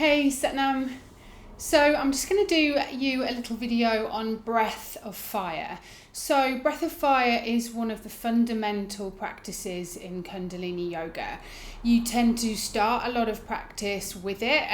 Hey Satnam. So I'm just going to do you a little video on breath of fire. So breath of fire is one of the fundamental practices in Kundalini Yoga. You tend to start a lot of practice with it.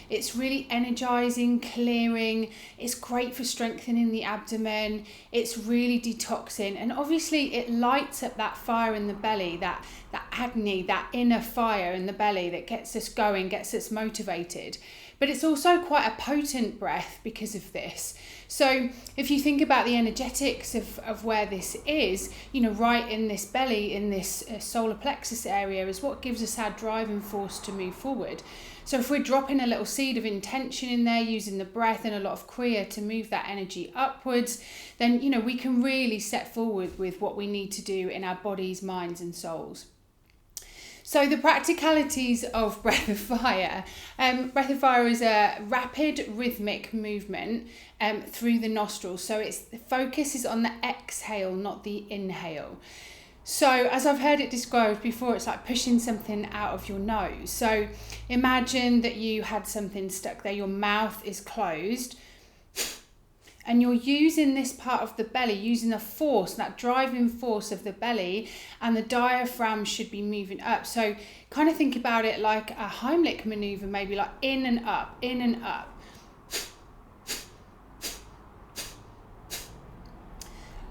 It's really energizing, clearing. It's great for strengthening the abdomen. It's really detoxing, and obviously it lights up that fire in the belly, that agni, that inner fire in the belly that gets us going, gets us motivated. But it's also quite a potent breath because of this. So if you think about the energetics of where this is, right in this belly, in this solar plexus area, is what gives us our driving force to move forward. So if we're dropping a little seed of intention in there, using the breath and a lot of kriya to move that energy upwards, then we can really set forward with what we need to do in our bodies, minds and souls. So the practicalities of breath of fire. Breath of fire is a rapid rhythmic movement through the nostrils. So the focus is on the exhale, not the inhale. So as I've heard it described before, it's like pushing something out of your nose. So imagine that you had something stuck there, your mouth is closed, and you're using this part of the belly, using the force, that driving force of the belly, and the diaphragm should be moving up. So kind of think about it like a Heimlich maneuver, maybe like in and up, in and up.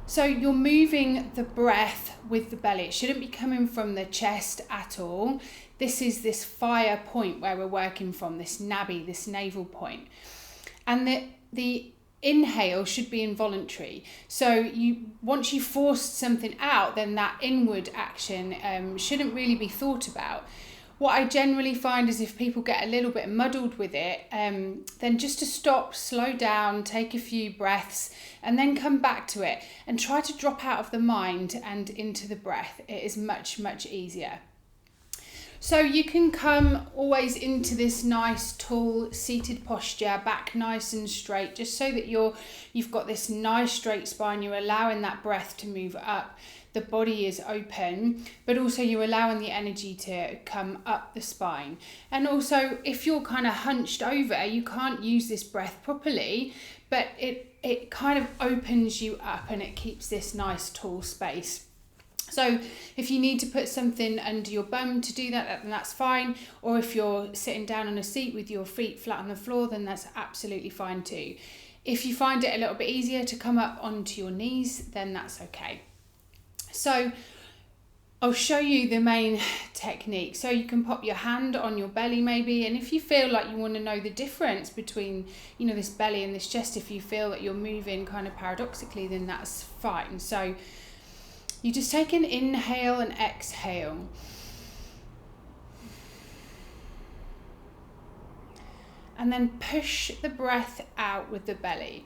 So you're moving the breath with the belly. It shouldn't be coming from the chest at all. This is this fire point where we're working from, this nabi, this navel point. And the inhale should be involuntary. So once you forced something out, then that inward action shouldn't really be thought about. What I generally find is if people get a little bit muddled with it, then just to stop, slow down, take a few breaths, and then come back to it and try to drop out of the mind and into the breath. It is much, much easier. So you can come always into this nice tall seated posture, back nice and straight, just so that you've got this nice straight spine. You're allowing that breath to move up. The body is open, but also you're allowing the energy to come up the spine. And also if you're kind of hunched over, you can't use this breath properly, but it kind of opens you up and it keeps this nice tall space. So if you need to put something under your bum to do that, then that's fine. Or if you're sitting down on a seat with your feet flat on the floor, then that's absolutely fine too. If you find it a little bit easier to come up onto your knees, then that's okay. So I'll show you the main technique. So you can pop your hand on your belly maybe, and if you feel like you want to know the difference between this belly and this chest, if you feel that you're moving kind of paradoxically, then that's fine. So you just take an inhale and exhale. And then push the breath out with the belly.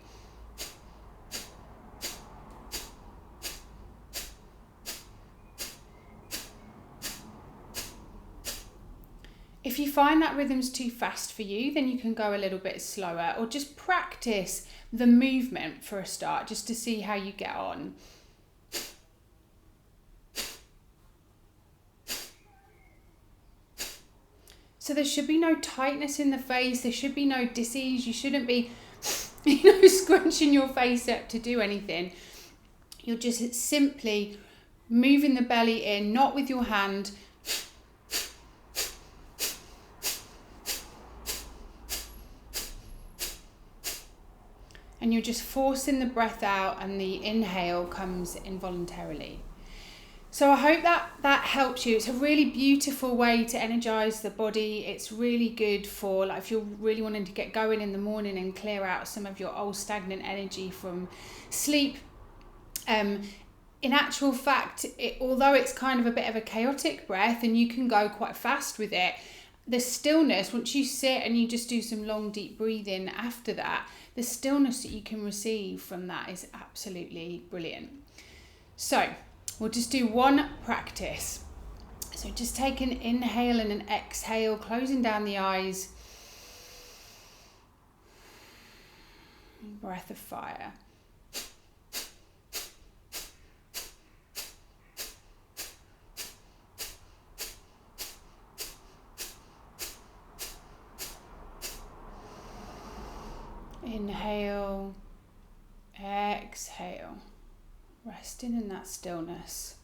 If you find that rhythm's too fast for you, then you can go a little bit slower, or just practice the movement for a start, just to see how you get on. So there should be no tightness in the face. There should be no dis-ease. You shouldn't be, scrunching your face up to do anything. You're just simply moving the belly in, not with your hand. And you're just forcing the breath out, and the inhale comes involuntarily. So I hope that helps you. It's a really beautiful way to energize the body. It's really good for if you're really wanting to get going in the morning and clear out some of your old stagnant energy from sleep. In actual fact, although it's kind of a bit of a chaotic breath and you can go quite fast with it, the stillness, once you sit and you just do some long deep breathing after that, the stillness that you can receive from that is absolutely brilliant. So we'll just do one practice. So just take an inhale and an exhale, closing down the eyes. Breath of fire. Inhale, exhale, resting in that stillness.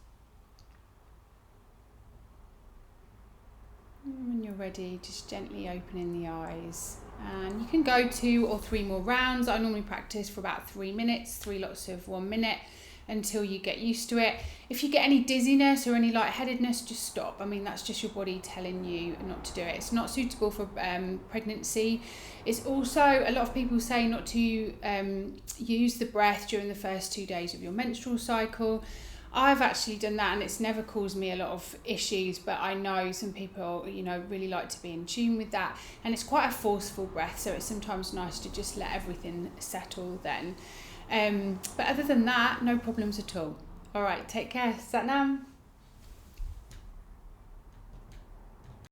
And when you're ready, just gently opening the eyes. And you can go 2 or 3 more rounds. I normally practice for about 3 minutes, 3 lots of 1 minute, until you get used to it. If you get any dizziness or any lightheadedness, just stop. I mean, that's just your body telling you not to do it. It's not suitable for pregnancy. It's also, a lot of people say not to use the breath during the first 2 days of your menstrual cycle. I've actually done that and it's never caused me a lot of issues, but I know some people, really like to be in tune with that. And it's quite a forceful breath, so it's sometimes nice to just let everything settle then. But other than that, no problems at all. All right, take care. Sat Nam.